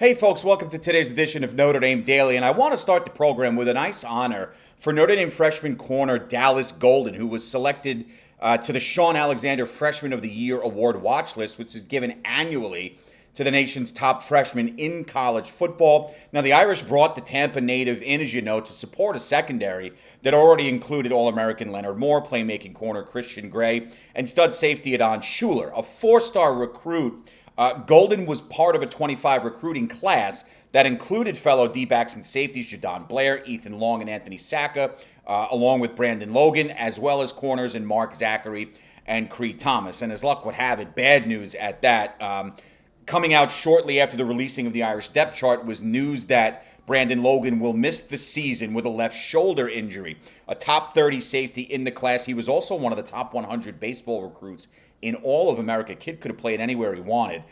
Hey folks, welcome to today's edition of Notre Dame Daily, and I want to start the program with a nice honor for Notre Dame freshman corner Dallas Golden, who was selected to the Shaun Alexander Freshman of the Year award watch list, which is given annually to the nation's top freshmen in college football. Now, the Irish brought the Tampa native in, as you know, to support a secondary that already included All-American Leonard Moore, playmaking corner Christian Gray, and stud safety Adon Schuler, a four-star recruit. Golden was part of a 25 recruiting class that included fellow D-backs and safeties Jadon Blair, Ethan Long, and Anthony Sacca, along with Brandon Logan, as well as corners and Mark Zachary and Cree Thomas. And as luck would have it, bad news at that. Coming out shortly after the releasing of the Irish depth chart was news that Brandon Logan will miss the season with a left shoulder injury. A top 30 safety in the class. He was also one of the top 100 baseball recruits in all of America. Kid could have played anywhere he wanted.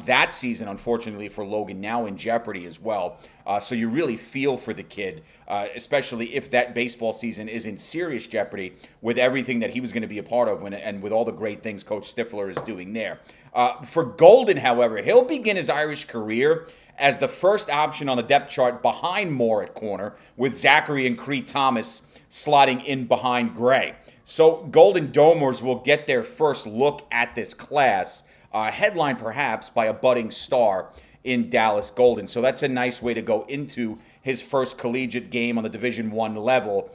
That season, unfortunately for Logan, now in jeopardy as well. So you really feel for the kid, especially if that baseball season is in serious jeopardy with everything that he was going to be a part of and with all the great things Coach Stifler is doing there. For Golden, however, he'll begin his Irish career as the first option on the depth chart behind Moore at corner, with Zachary and Cree Thomas slotting in behind Gray. So Golden Domers will get their first look at this class, headlined perhaps by a budding star in Dallas Golden. So that's a nice way to go into his first collegiate game on the Division I level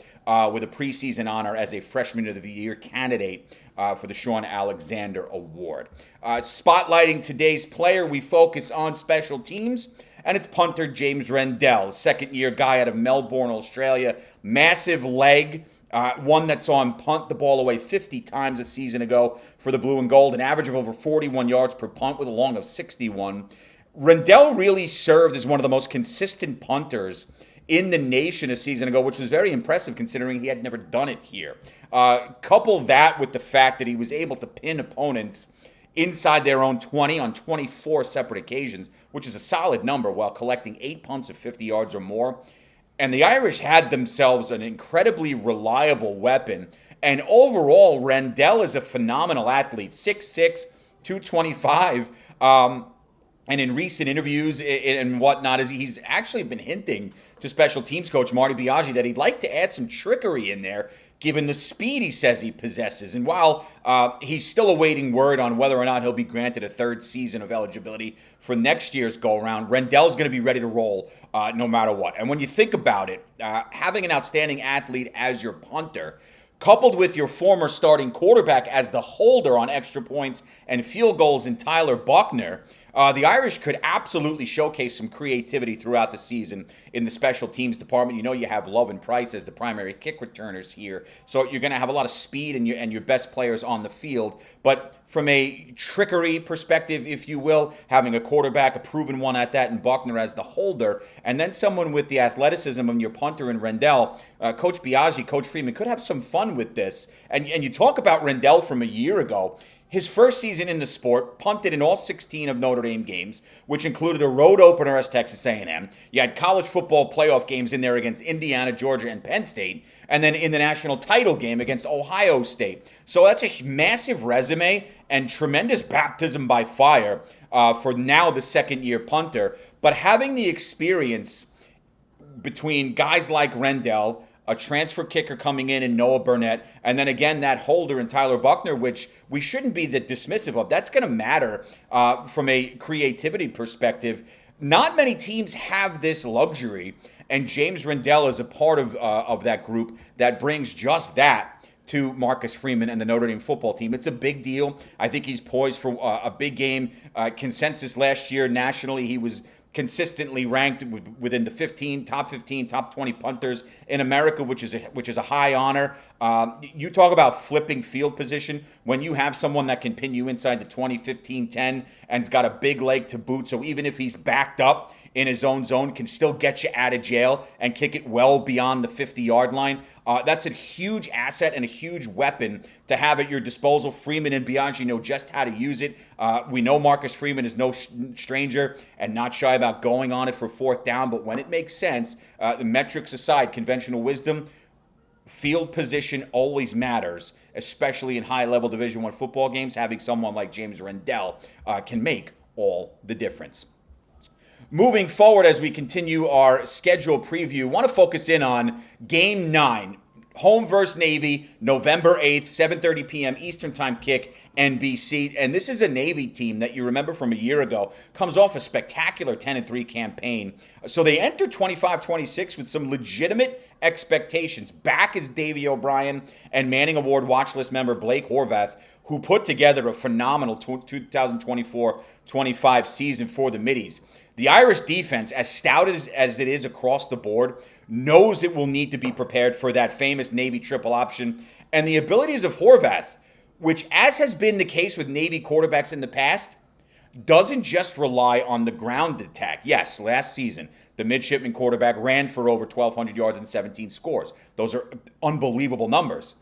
with a preseason honor as a Freshman of the Year candidate for the Shaun Alexander Award. Spotlighting today's player, we focus on special teams, and it's punter James Rendell, second-year guy out of Melbourne, Australia. Massive leg. One that saw him punt the ball away 50 times a season ago for the Blue and Gold, an average of over 41 yards per punt with a long of 61. Rendell really served as one of the most consistent punters in the nation a season ago, which was very impressive considering he had never done it here. Couple that with the fact that he was able to pin opponents inside their own 20 on 24 separate occasions, which is a solid number, while collecting 8 punts of 50 yards or more. And the Irish had themselves an incredibly reliable weapon. And overall, Rendell is a phenomenal athlete, 6'6", 225. And in recent interviews and whatnot, he's actually been hinting to special teams coach Marty Biaggi that he'd like to add some trickery in there, given the speed he says he possesses. And while he's still awaiting word on whether or not he'll be granted a third season of eligibility for next year's go-around, Rendell's going to be ready to roll no matter what. And when you think about it, having an outstanding athlete as your punter, coupled with your former starting quarterback as the holder on extra points and field goals in Tyler Buckner, the Irish could absolutely showcase some creativity throughout the season in the special teams department. You know you have Love and Price as the primary kick returners here, so you're going to have a lot of speed and your best players on the field. But from a trickery perspective, if you will, having a quarterback, a proven one at that, and Buckner as the holder, and then someone with the athleticism of your punter and Rendell, Coach Biaggi, Coach Freeman could have some fun with this. And you talk about Rendell from a year ago. His first season in the sport, punted in all 16 of Notre Dame games, which included a road opener as Texas A&M. You had college football playoff games in there against Indiana, Georgia, and Penn State, and then in the national title game against Ohio State. So that's a massive resume and tremendous baptism by fire for now the second-year punter. But having the experience between guys like Rendell, a transfer kicker coming in Noah Burnett, and then again that holder in Tyler Buckner, which we shouldn't be that dismissive of. That's going to matter from a creativity perspective. Not many teams have this luxury, and James Rendell is a part of that group that brings just that to Marcus Freeman and the Notre Dame football team. It's a big deal. I think he's poised for a big game. Consensus last year nationally, he was consistently ranked within the top 15, top 20 punters in America, which is a high honor. You talk about flipping field position when you have someone that can pin you inside the 20, 15, 10 and's got a big leg to boot. So even if he's backed up in his own zone, can still get you out of jail and kick it well beyond the 50-yard line. That's a huge asset and a huge weapon to have at your disposal. Freeman and Biaggi know just how to use it. We know Marcus Freeman is no stranger and not shy about going on it for fourth down, but when it makes sense, the metrics aside, conventional wisdom, field position always matters, especially in high-level Division I football games. Having someone like James Rendell can make all the difference. Moving forward, as we continue our schedule preview, want to focus in on Game 9. Home versus Navy, November 8th, 7:30 p.m. Eastern Time kick, NBC. And this is a Navy team that you remember from a year ago, comes off a spectacular 10-3 campaign. So they enter 25-26 with some legitimate expectations. Back is Davey O'Brien and Manning Award watch list member Blake Horvath, who put together a phenomenal 2024-25 season for the Middies. The Irish defense, as stout as it is across the board, knows it will need to be prepared for that famous Navy triple option. And the abilities of Horvath, which, as has been the case with Navy quarterbacks in the past, doesn't just rely on the ground attack. Yes, last season, the midshipman quarterback ran for over 1,200 yards and 17 scores. Those are unbelievable numbers.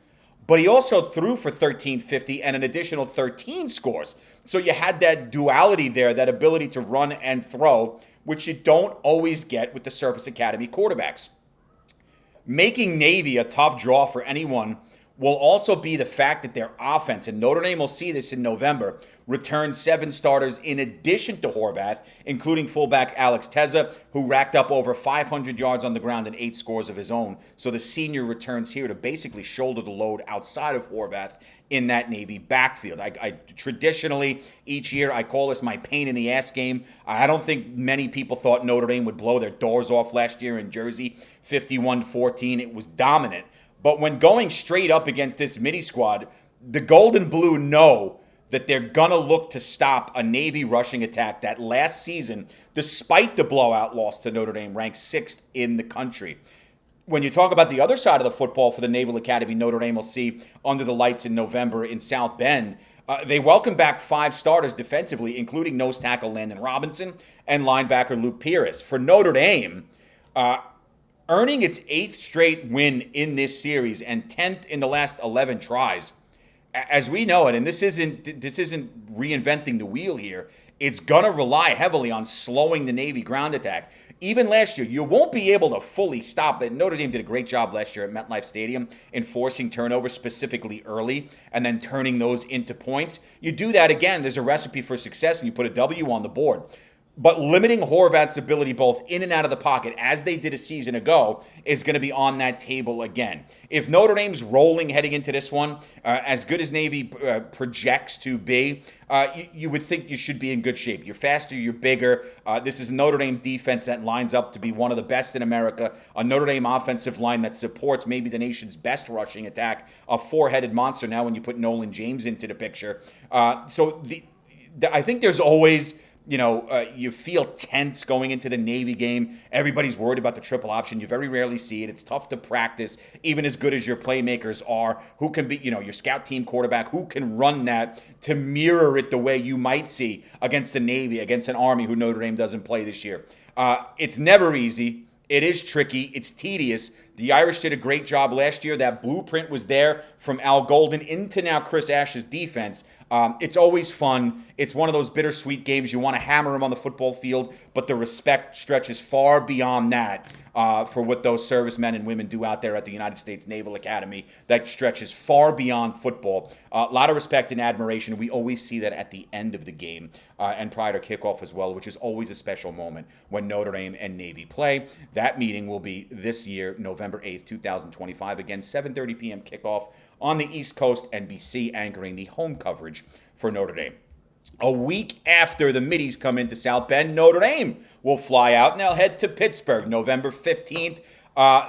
But he also threw for 1,350 and an additional 13 scores. So you had that duality there, that ability to run and throw, which you don't always get with the Service Academy quarterbacks. Making Navy a tough draw for anyone will also be the fact that their offense, and Notre Dame will see this in November, returned 7 starters in addition to Horvath, including fullback Alex Teza, who racked up over 500 yards on the ground and 8 scores of his own. So the senior returns here to basically shoulder the load outside of Horvath in that Navy backfield. I traditionally, each year, I call this my pain in the ass game. I don't think many people thought Notre Dame would blow their doors off last year in Jersey, 51-14. It was dominant. But when going straight up against this mini squad, the Gold and Blue know that they're going to look to stop a Navy rushing attack that last season, despite the blowout loss to Notre Dame, ranked 6th in the country. When you talk about the other side of the football for the Naval Academy, Notre Dame will see under the lights in November in South Bend. They welcome back 5 starters defensively, including nose tackle Landon Robinson and linebacker Luke Pierce. For Notre Dame, earning its 8th straight win in this series and 10th in the last 11 tries, as we know it, and this isn't reinventing the wheel here, it's going to rely heavily on slowing the Navy ground attack. Even last year, you won't be able to fully stop it. Notre Dame did a great job last year at MetLife Stadium in forcing turnovers specifically early and then turning those into points. You do that again, there's a recipe for success, and you put a W on the board. But limiting Horvath's ability both in and out of the pocket, as they did a season ago, is going to be on that table again. If Notre Dame's rolling heading into this one, as good as Navy projects to be, you would think you should be in good shape. You're faster, you're bigger. This is a Notre Dame defense that lines up to be one of the best in America, a Notre Dame offensive line that supports maybe the nation's best rushing attack, a 4-headed monster now when you put Nolan James into the picture. So I think there's always... you feel tense going into the Navy game. Everybody's worried about the triple option. You very rarely see it. It's tough to practice, even as good as your playmakers are. Who can be, your scout team quarterback, who can run that to mirror it the way you might see against the Navy, against an Army who Notre Dame doesn't play this year. It's never easy. It is tricky. It's tedious. The Irish did a great job last year. That blueprint was there from Al Golden into now Chris Ash's defense. It's always fun. It's one of those bittersweet games. You want to hammer them on the football field, but the respect stretches far beyond that for what those servicemen and women do out there at the United States Naval Academy. That stretches far beyond football. A lot of respect and admiration. We always see that at the end of the game and prior to kickoff as well, which is always a special moment when Notre Dame and Navy play. That meeting will be this year, November 8th, 2025. Again, 7:30 p.m. kickoff on the East Coast, NBC anchoring the home coverage for Notre Dame. A week after the Middies come into South Bend, Notre Dame will fly out and they'll head to Pittsburgh, November 15th.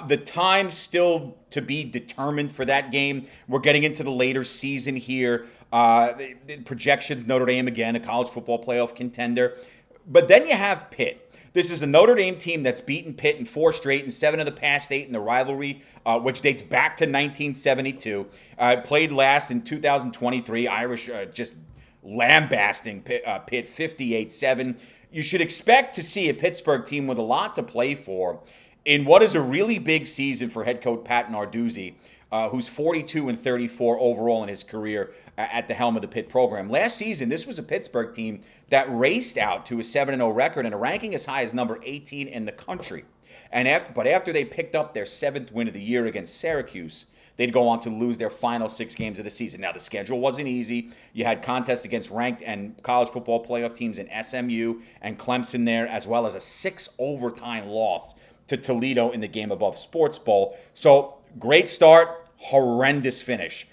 The time still to be determined for that game. We're getting into the later season here. The projections, Notre Dame again, a college football playoff contender. But then you have Pitt. This is a Notre Dame team that's beaten Pitt in 4 straight and 7 of the past 8 in the rivalry, which dates back to 1972. Played last in 2023. Irish just lambasting Pitt 58-7. You should expect to see a Pittsburgh team with a lot to play for in what is a really big season for head coach Pat Narduzzi, who's 42-34 overall in his career at the helm of the Pitt program. Last season, this was a Pittsburgh team that raced out to a 7-0 record and a ranking as high as number 18 in the country. But after they picked up their 7th win of the year against Syracuse, they'd go on to lose their final 6 games of the season. Now, the schedule wasn't easy. You had contests against ranked and college football playoff teams in SMU and Clemson there, as well as a 6 overtime loss to Toledo in the Game Above Sports Bowl. So, great start, horrendous finish.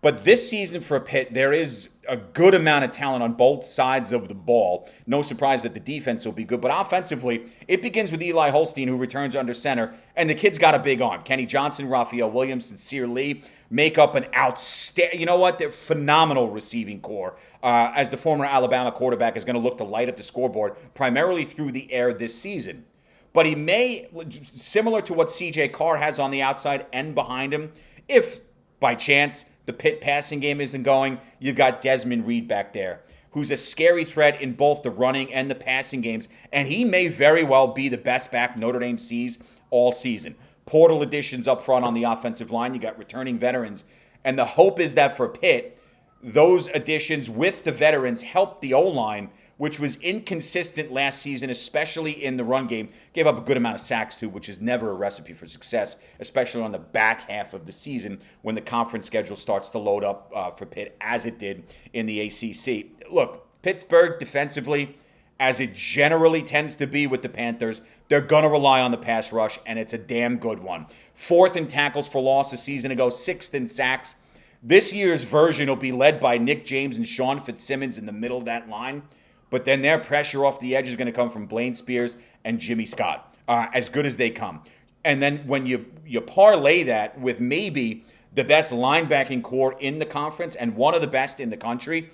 But this season for Pitt, there is a good amount of talent on both sides of the ball. No surprise that the defense will be good. But offensively, it begins with Eli Holstein, who returns under center. And the kid's got a big arm. Kenny Johnson, Raphael Williams, and Sear Lee make up an outstanding, they're phenomenal receiving core. As the former Alabama quarterback is going to look to light up the scoreboard, primarily through the air this season. But he may, similar to what CJ Carr has on the outside and behind him, if by chance the Pitt passing game isn't going, you've got Desmond Reed back there, who's a scary threat in both the running and the passing games, and he may very well be the best back Notre Dame sees all season. Portal additions up front on the offensive line. You got returning veterans, and the hope is that for Pitt, those additions with the veterans help the O-line, which was inconsistent last season, especially in the run game. Gave up a good amount of sacks, too, which is never a recipe for success, especially on the back half of the season when the conference schedule starts to load up for Pitt, as it did in the ACC. Look, Pittsburgh defensively, as it generally tends to be with the Panthers, they're going to rely on the pass rush, and it's a damn good one. 4th in tackles for loss a season ago, 6th in sacks. This year's version will be led by Nick James and Sean Fitzsimmons in the middle of that line. But then their pressure off the edge is going to come from Blaine Spears and Jimmy Scott, as good as they come. And then when you parlay that with maybe the best linebacking core in the conference and one of the best in the country,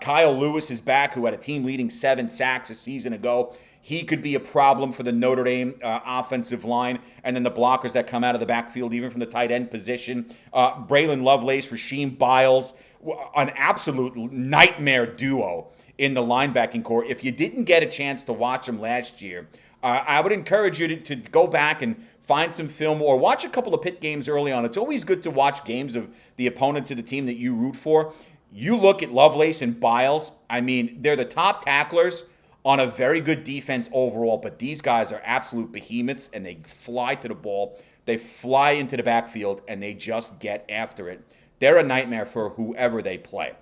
Kyle Lewis is back, who had a team-leading 7 sacks a season ago. He could be a problem for the Notre Dame offensive line. And then the blockers that come out of the backfield, even from the tight end position. Braylon Lovelace, Rasheem Biles, an absolute nightmare duo in the linebacking core. If you didn't get a chance to watch them last year, I would encourage you to go back and find some film or watch a couple of Pitt games early on. It's always good to watch games of the opponents of the team that you root for. You look at Lovelace and Biles. I mean, they're the top tacklers on a very good defense overall, but these guys are absolute behemoths, and they fly to the ball. They fly into the backfield, and they just get after it. They're a nightmare for whoever they play.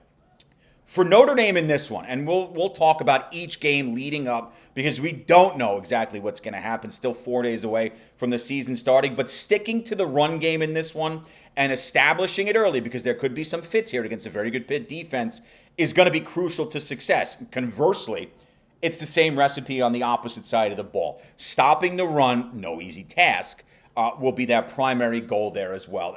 For Notre Dame in this one, and we'll talk about each game leading up because we don't know exactly what's going to happen. Still 4 days away from the season starting, but sticking to the run game in this one and establishing it early because there could be some fits here against a very good Pitt defense is going to be crucial to success. Conversely, it's the same recipe on the opposite side of the ball. Stopping the run, no easy task. Will be that primary goal there as well.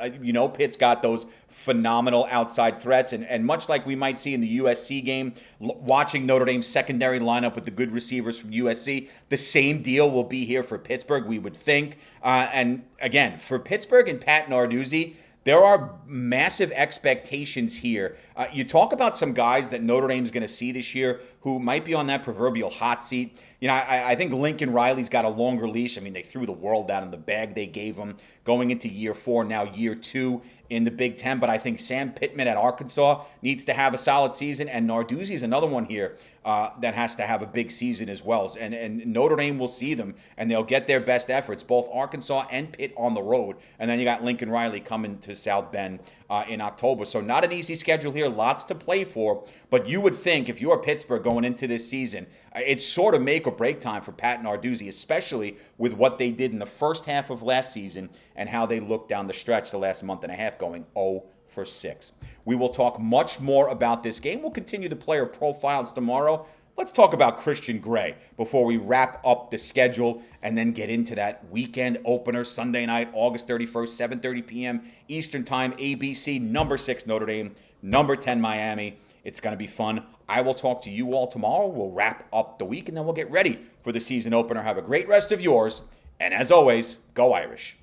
Pitt's got those phenomenal outside threats, and much like we might see in the USC game, watching Notre Dame's secondary lineup with the good receivers from USC, the same deal will be here for Pittsburgh, we would think. And again, for Pittsburgh and Pat Narduzzi, there are massive expectations here. You talk about some guys that Notre Dame's going to see this year who might be on that proverbial hot seat. I think Lincoln Riley's got a longer leash. I mean, they threw the world out in the bag they gave him going into year 4, now year 2 in the Big Ten. But I think Sam Pittman at Arkansas needs to have a solid season. And Narduzzi's another one here that has to have a big season as well. And Notre Dame will see them, and they'll get their best efforts, both Arkansas and Pitt on the road. And then you got Lincoln Riley coming to South Bend in October. So not an easy schedule here, lots to play for. But you would think if you're Pittsburgh going into this season, it's sort of make or break time for Pat Narduzzi, especially with what they did in the first half of last season and how they looked down the stretch the last month and a half going 0-for-6. We will talk much more about this game. We'll continue the player profiles tomorrow. Let's talk about Christian Gray before we wrap up the schedule and then get into that weekend opener Sunday night, August 31st, 7:30 p.m. Eastern Time, ABC, number 6 Notre Dame, number 10 Miami. It's going to be fun. I will talk to you all tomorrow. We'll wrap up the week, and then we'll get ready for the season opener. Have a great rest of yours. And as always, go Irish.